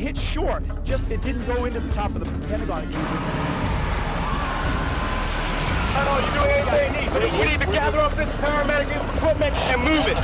hit short, just it didn't go into the top of the Pentagon. I know you do anything you need, but we need to gather up this paramedic equipment and move it.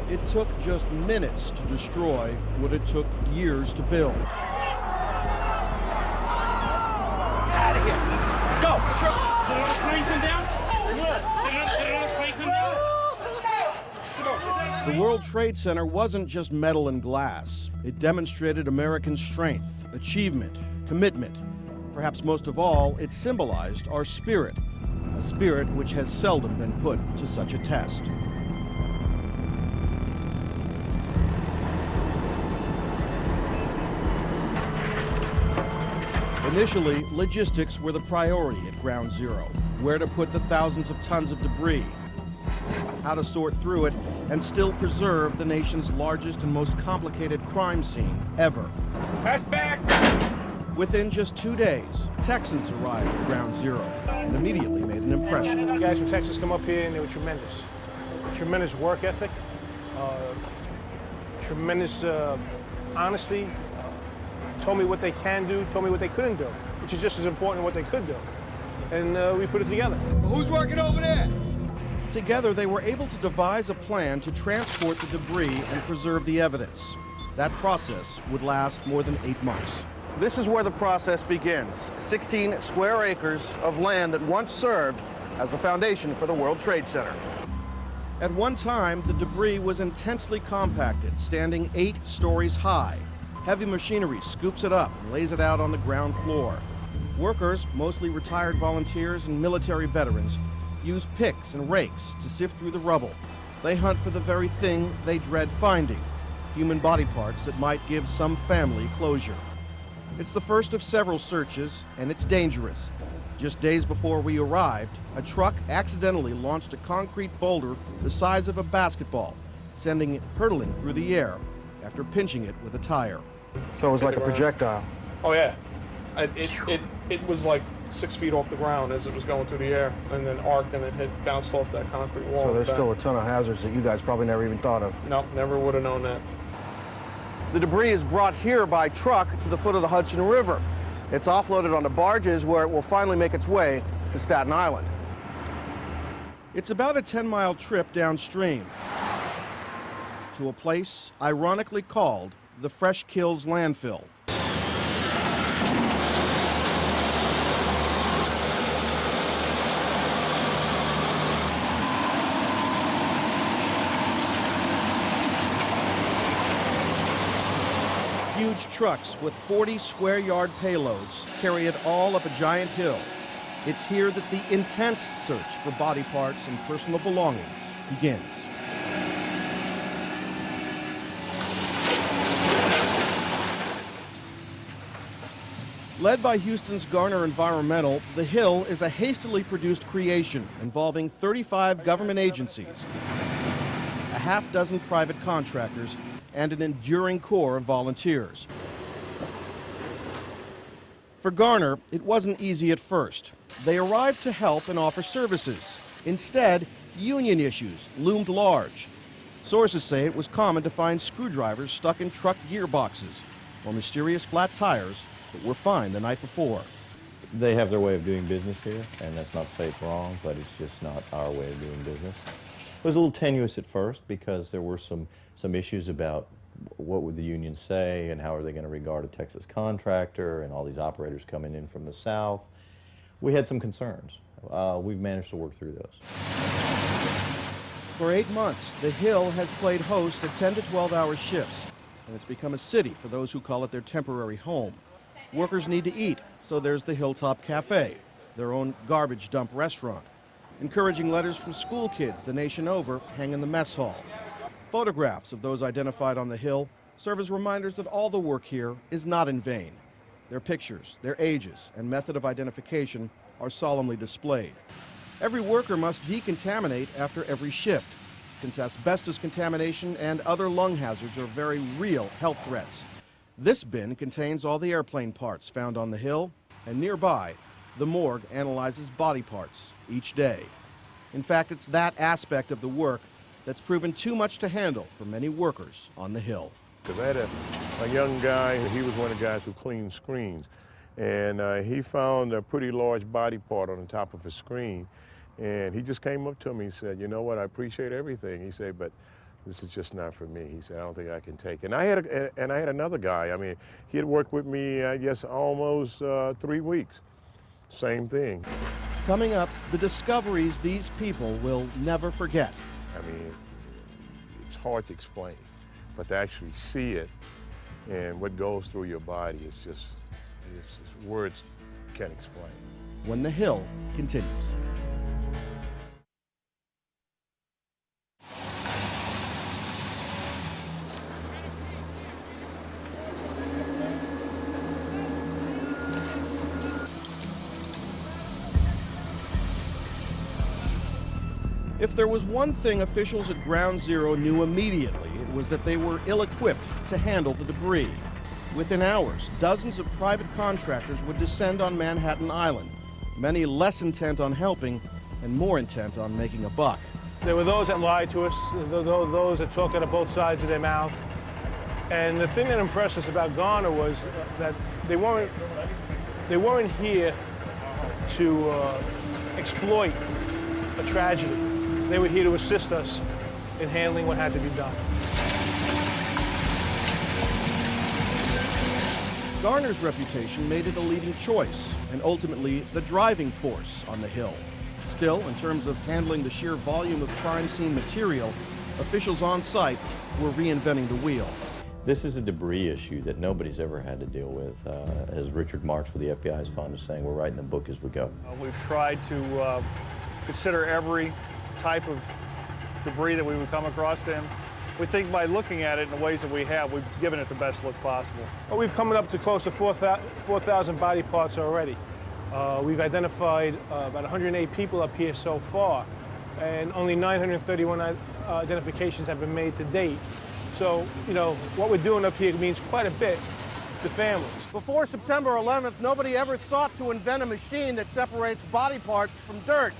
It took just minutes to destroy what it took years to build. Out of here. Go. Did another plane come down? Did another plane come down? The World Trade Center wasn't just metal and glass. It demonstrated American strength, achievement, commitment. Perhaps most of all, it symbolized our spirit, a spirit which has seldom been put to such a test. Initially, logistics were the priority at Ground Zero. Where to put the thousands of tons of debris, how to sort through it, and still preserve the nation's largest and most complicated crime scene ever. Pass back. Within just 2 days, Texans arrived at Ground Zero and immediately made an impression. The guys from Texas come up here and they were tremendous. Tremendous work ethic, tremendous honesty, told me what they can do, told me what they couldn't do, which is just as important as what they could do. And we put it together. Who's working over there? Together, they were able to devise a plan to transport the debris and preserve the evidence. That process would last more than 8 months. This is where the process begins. 16 square acres of land that once served as the foundation for the World Trade Center. At one time, the debris was intensely compacted, standing 8 stories high. Heavy machinery scoops it up and lays it out on the ground floor. Workers, mostly retired volunteers and military veterans, use picks and rakes to sift through the rubble. They hunt for the very thing they dread finding, human body parts that might give some family closure. It's the first of several searches, and it's dangerous. Just days before we arrived, a truck accidentally launched a concrete boulder the size of a basketball, sending it hurtling through the air after pinching it with a tire. So it was like a projectile. Oh yeah, it was like 6 feet off the ground as it was going through the air, and then arced and it had bounced off that concrete wall. So there's still a ton of hazards that you guys probably never even thought of. No, never would have known that. The debris is brought here by truck to the foot of the Hudson River. It's offloaded onto barges where it will finally make its way to Staten Island. It's about a 10-mile trip downstream to a place ironically called the Fresh Kills Landfill. Huge trucks with 40 square yard payloads carry it all up a giant hill. It's here that the intense search for body parts and personal belongings begins. Led by Houston's Garner Environmental, The Hill is a hastily produced creation involving 35 government agencies, a half-dozen private contractors, and an enduring core of volunteers. For Garner, it wasn't easy at first. They arrived to help and offer services. Instead, union issues loomed large. Sources say it was common to find screwdrivers stuck in truck gearboxes or mysterious flat tires that were fine the night before. They have their way of doing business here, and that's not to say it's wrong, but it's just not our way of doing business. It was a little tenuous at first because there were some issues about what would the union say and how are they going to regard a Texas contractor and all these operators coming in from the South. We had some concerns. We've managed to work through those. For 8 months, the Hill has played host to 10 to 12-hour shifts, and it's become a city for those who call it their temporary home. Workers need to eat, so there's the Hilltop Cafe, their own garbage dump restaurant. Encouraging letters from school kids the nation over hang in the mess hall. Photographs of those identified on the Hill serve as reminders that all the work here is not in vain. Their pictures, their ages, and method of identification are solemnly displayed. Every worker must decontaminate after every shift, since asbestos contamination and other lung hazards are very real health threats. This bin contains all the airplane parts found on the Hill, and nearby, the morgue analyzes body parts each day. In fact, it's that aspect of the work that's proven too much to handle for many workers on the Hill. Because I had a young guy, he was one of the guys who cleaned screens, and he found a pretty large body part on the top of his screen, and he just came up to me and said, you know what, I appreciate everything. He said, but this is just not for me. He said, I don't think I can take it. And I had another guy, I mean, he had worked with me, I guess, almost 3 weeks. Same thing. Coming up, the discoveries these people will never forget. I mean, it's hard to explain, but to actually see it and what goes through your body, it's just words can't explain. When the Hill continues. If there was one thing officials at Ground Zero knew immediately, it was that they were ill-equipped to handle the debris. Within hours, dozens of private contractors would descend on Manhattan Island, many less intent on helping and more intent on making a buck. There were those that lied to us, those that talked out of both sides of their mouth. And the thing that impressed us about Garner was that they weren't here to exploit a tragedy. They were here to assist us in handling what had to be done. Garner's reputation made it a leading choice and ultimately the driving force on the Hill. Still, in terms of handling the sheer volume of crime scene material, officials on site were reinventing the wheel. This is a debris issue that nobody's ever had to deal with. As Richard Marks with the FBI is fond of saying, we're writing the book as we go. We've tried to consider every type of debris that we would come across them. We think by looking at it in the ways that we have, we've given it the best look possible. Well, we've come up to close to 4,000 body parts already. We've identified about 108 people up here so far, and only 931 identifications have been made to date. So, you know, what we're doing up here means quite a bit to families. Before September 11th, nobody ever thought to invent a machine that separates body parts from dirt.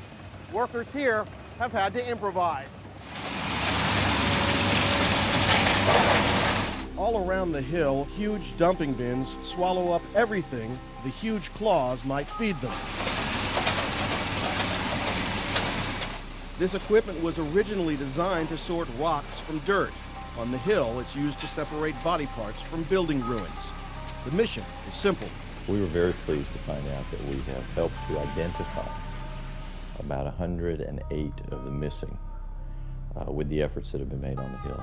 Workers here have had to improvise. All around the Hill, huge dumping bins swallow up everything the huge claws might feed them. This equipment was originally designed to sort rocks from dirt. On the Hill, it's used to separate body parts from building ruins. The mission is simple. We were very pleased to find out that we have helped to identify about 108 of the missing with the efforts that have been made on the Hill.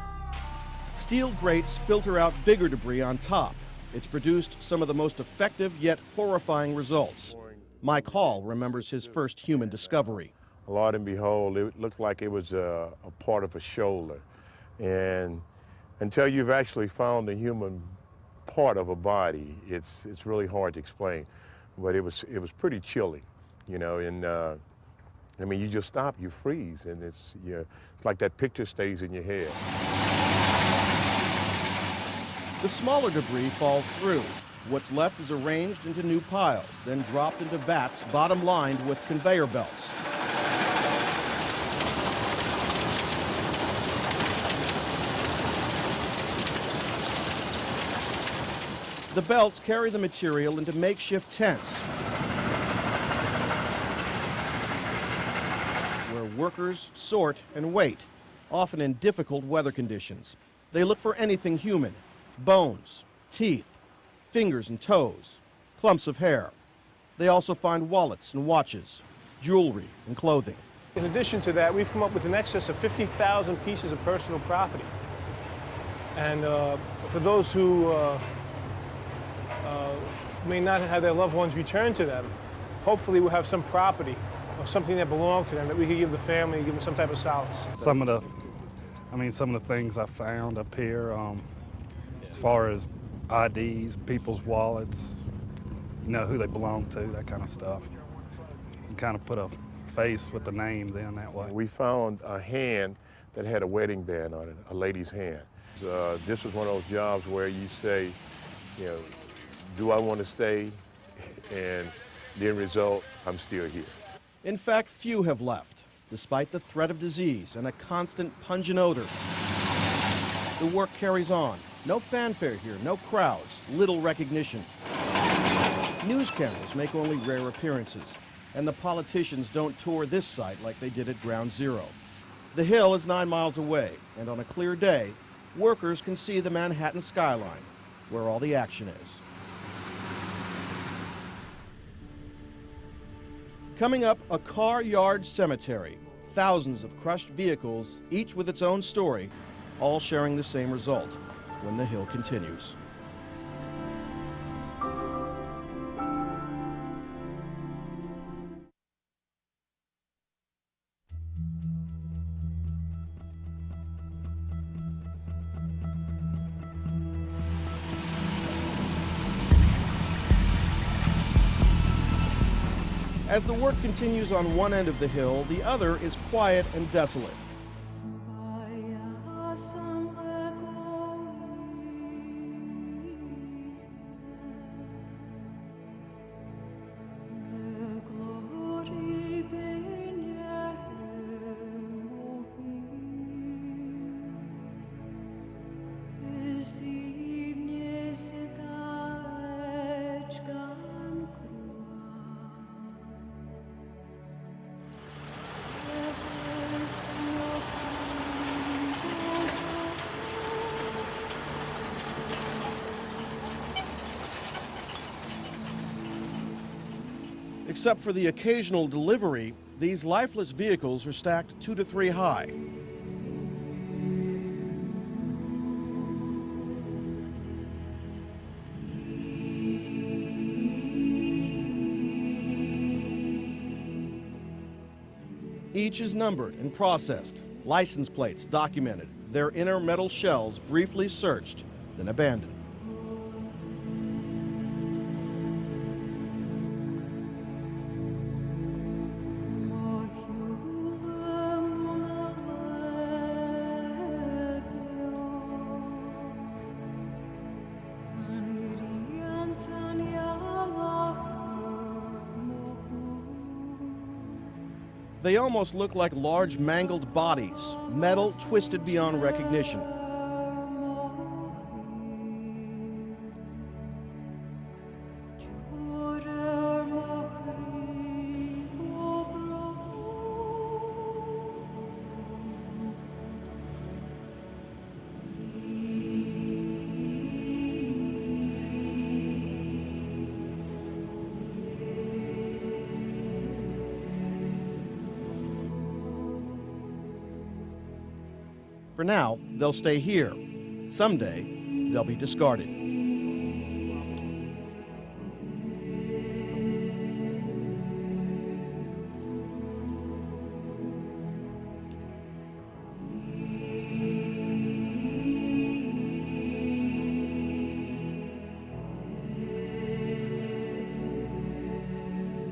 Steel grates filter out bigger debris on top. It's produced some of the most effective yet horrifying results. Mike Hall remembers his first human discovery. Lord and behold, it looked like it was a part of a shoulder. And until you've actually found the human part of a body, it's really hard to explain. But it was pretty chilling, you know, and I mean, you just stop, you freeze, and it's like that picture stays in your head. The smaller debris falls through. What's left is arranged into new piles, then dropped into vats bottom-lined with conveyor belts. The belts carry the material into makeshift tents, where workers sort and wait, often in difficult weather conditions. They look for anything human: bones, teeth, fingers and toes, clumps of hair. They also find wallets and watches, jewelry and clothing. In addition to that, we've come up with an excess of 50,000 pieces of personal property. And for those who may not have their loved ones returned to them, hopefully we'll have some property or something that belonged to them that we could give the family, give them some type of solace. Some of the things I found up here, as far as IDs, people's wallets, you know, who they belong to, that kind of stuff. You kind of put a face with the name then that way. We found a hand that had a wedding band on it, a lady's hand. This was one of those jobs where you say, you know, do I want to stay? And the end result, I'm still here. In fact, few have left, despite the threat of disease and a constant pungent odor. The work carries on. No fanfare here, no crowds, little recognition. News cameras make only rare appearances, and the politicians don't tour this site like they did at Ground Zero. The hill is 9 miles away, and on a clear day, workers can see the Manhattan skyline, where all the action is. Coming up, a car yard cemetery. Thousands of crushed vehicles, each with its own story, all sharing the same result when the hill continues. As the work continues on one end of the hill, the other is quiet and desolate. Except for the occasional delivery, these lifeless vehicles are stacked 2 to 3 high. Each is numbered and processed, license plates documented, their inner metal shells briefly searched, then abandoned. They almost look like large mangled bodies, metal twisted beyond recognition. For now, they'll stay here. Someday, they'll be discarded.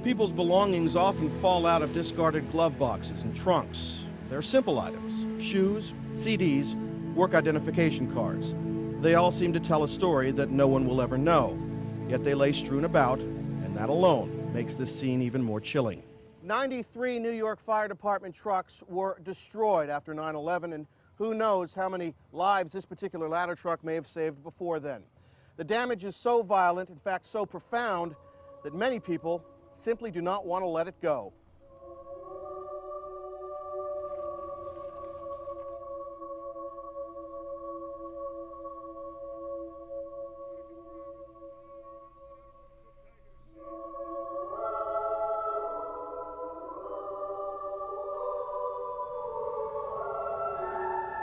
People's belongings often fall out of discarded glove boxes and trunks. They're simple items: shoes, CDs, work identification cards. They all seem to tell a story that no one will ever know. Yet they lay strewn about, and that alone makes this scene even more chilling. 93 New York Fire Department trucks were destroyed after 9/11, and who knows how many lives this particular ladder truck may have saved before then. The damage is so violent, in fact so profound, that many people simply do not want to let it go.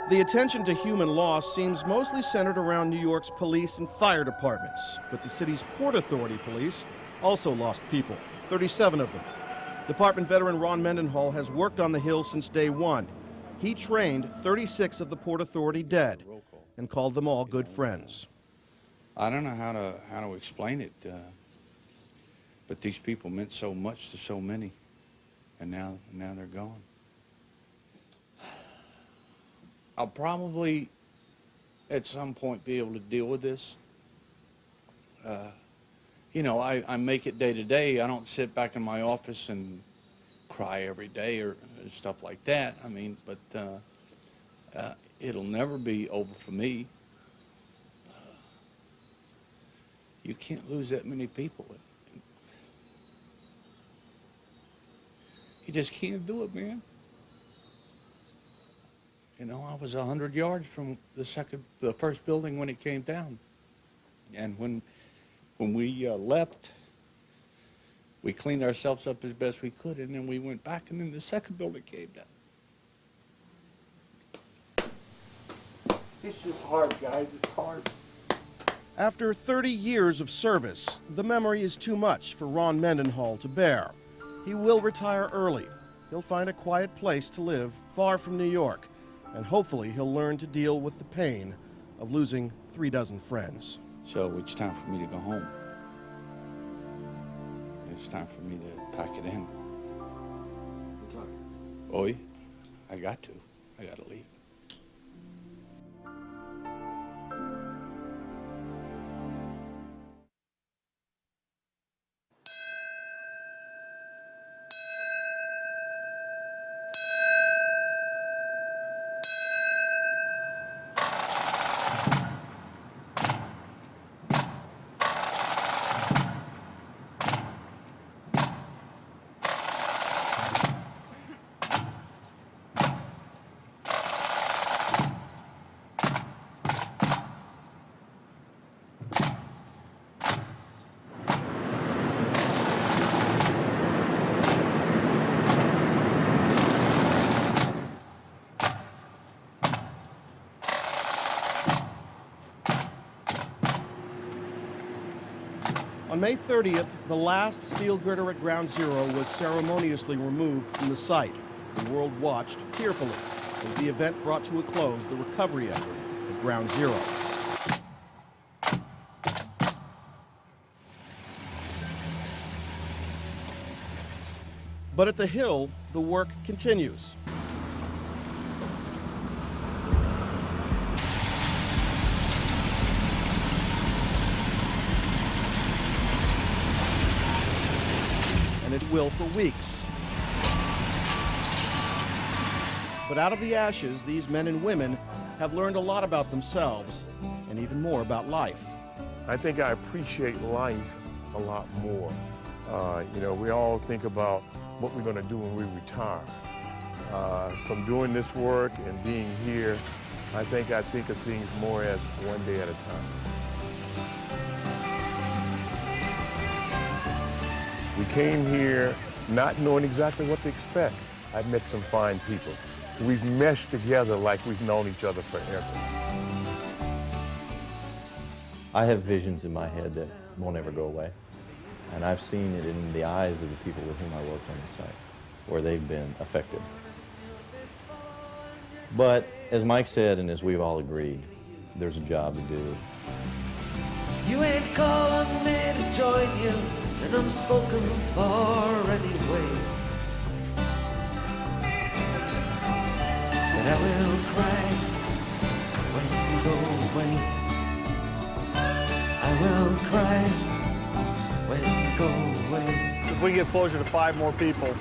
The attention to human loss seems mostly centered around New York's police and fire departments, but the city's Port Authority police also lost people, 37 of them. Department veteran Ron Mendenhall has worked on the Hill since day one. He trained 36 of the Port Authority dead and called them all good friends. I don't know how to explain it, but these people meant so much to so many, and now they're gone. I'll probably, at some point, be able to deal with this. You know, I make it day to day. I don't sit back in my office and cry every day or stuff like that. I mean, but it'll never be over for me. You can't lose that many people. You just can't do it, man. You know, I was 100 yards from the first building when it came down. And when we left, we cleaned ourselves up as best we could, and then we went back, and then the second building came down. It's just hard, guys. It's hard. After 30 years of service, the memory is too much for Ron Mendenhall to bear. He will retire early. He'll find a quiet place to live far from New York, and hopefully he'll learn to deal with the pain of losing 36 friends. So it's time for me to go home. It's time for me to pack it in. What time? Oh, yeah. I got to leave. On May 30th, the last steel girder at Ground Zero was ceremoniously removed from the site. The world watched tearfully as the event brought to a close the recovery effort at Ground Zero. But at the Hill, the work continues. And it will for weeks. But out of the ashes, these men and women have learned a lot about themselves and even more about life. I think I appreciate life a lot more. You know, we all think about what we're going to do when we retire. From doing this work and being here, I think of things more as one day at a time. We came here not knowing exactly what to expect. I've met some fine people. We've meshed together like we've known each other forever. I have visions in my head that won't ever go away. And I've seen it in the eyes of the people with whom I work on the site, where they've been affected. But as Mike said, and as we've all agreed, there's a job to do. You ain't calling me to join you, and I'm spoken for anyway. But I will cry when you go away. I will cry you go away. If we get closure to 5 more people,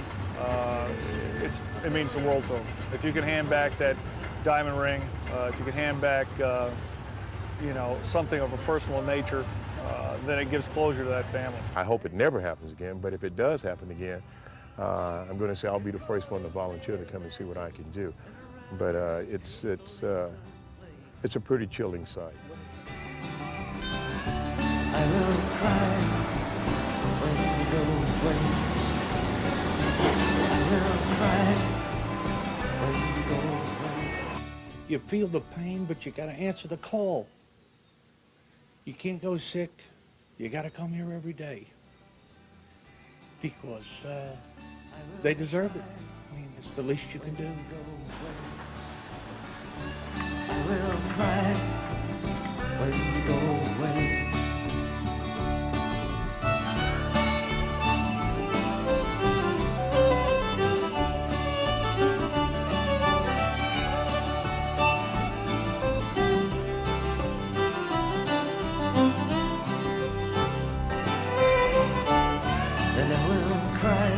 it means the world to them. If you can hand back that diamond ring, if you can hand back, you know, something of a personal nature, then it gives closure to that family. I hope it never happens again, but if it does happen again, I'm going to say I'll be the first one to volunteer to come and see what I can do. But it's a pretty chilling sight. I will cry when you go away. I will cry when you go away. You feel the pain, but you got to answer the call. You can't go sick. You got to come here every day because they deserve it. I mean, it's the least you can do. I will cry when you go away. And I will cry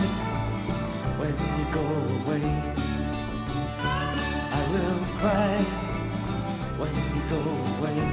when you go away. I will cry when you go away.